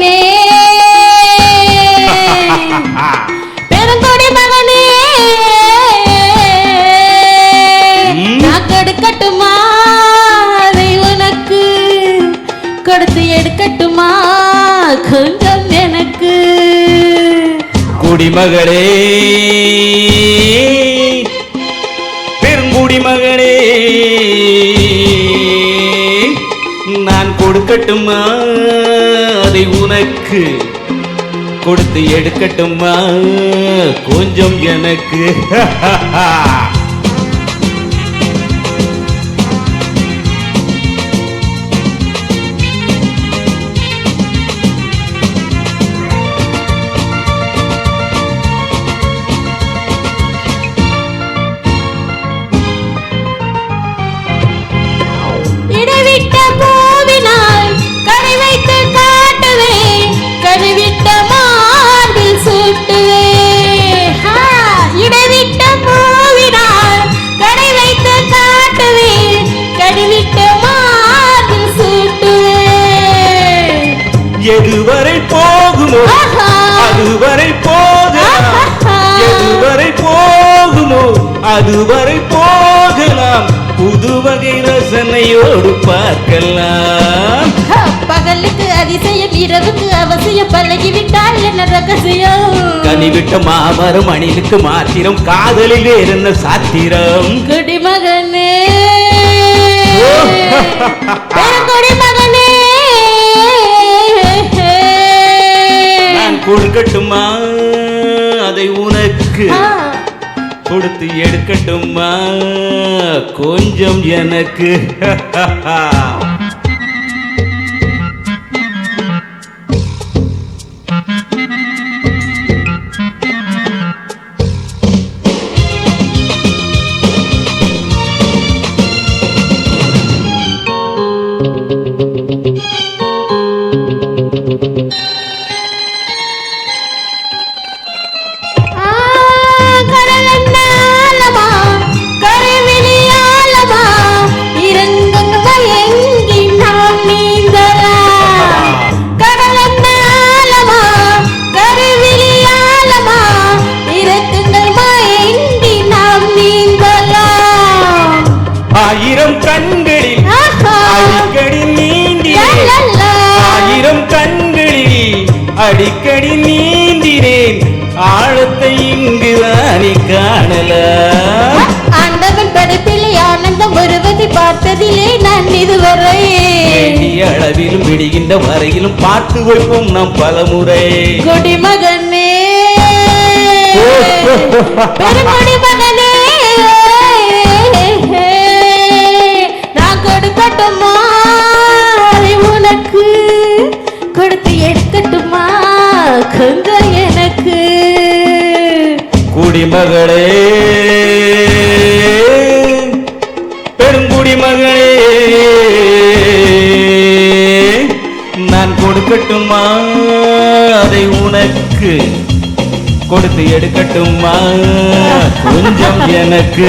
மகனே பெருங்குடி மகனே நான் கொடுக்கட்டுமா அதை உனக்கு கொடுத்து எடுக்கட்டுமா கொஞ்சம் எனக்கு குடிமகளே பெருங்குடி மகளே நான் கொடுக்கட்டுமா அதை உனக்கு கொடுத்து எடுக்கட்டுமா கொஞ்சம் எனக்கு எதுவரை போகுமோ அதுவரை போகலாம் எதுவரை போகுமோ அதுவரை போகலாம் புதுவகை ரசனையோடு பார்க்கலாம் பகலுக்கு அதிசயம் இரவுக்கு அவசியம் பழகிவிட்டால் என்ன ரகசியம் கனிவிட்ட மாமரம் அணிலுக்கு மாத்திரம் காதலில் வேற என்ன சாத்திரம் குடிமகனே குடிமகனே கொடுக்கட்டுமா அதை உனக்கு கொடுத்து எடுக்கட்டுமா கொஞ்சம் எனக்கு ஆயிரம் கண்களில் அடிக்கடி நீந்தினேன் ஆயிரம் கண்களில் அடிக்கடி நீந்தினேன் ஆழத்தை இங்குதானே காணலாம் ஆண்டவன் படைப்பிலே ஆனந்தம் வருவதை பார்த்ததிலே நான் இதுவரை அளவிலும் விடுகின்ற வரையிலும் பார்த்து வைப்போம் நாம் பலமுறை குடிமகனே பெருங்குடிமகனே நான் கொடுக்கட்டுமா உனக்கு கொடுத்து எடுக்கட்டுமா கொஞ்சம் எனக்கு குடிமகளே பெருங்குடிமகளே நான் கொடுக்கட்டுமா அதை உனக்கு கொடுத்து எடுக்கட்டுமா கொஞ்சம் எனக்கு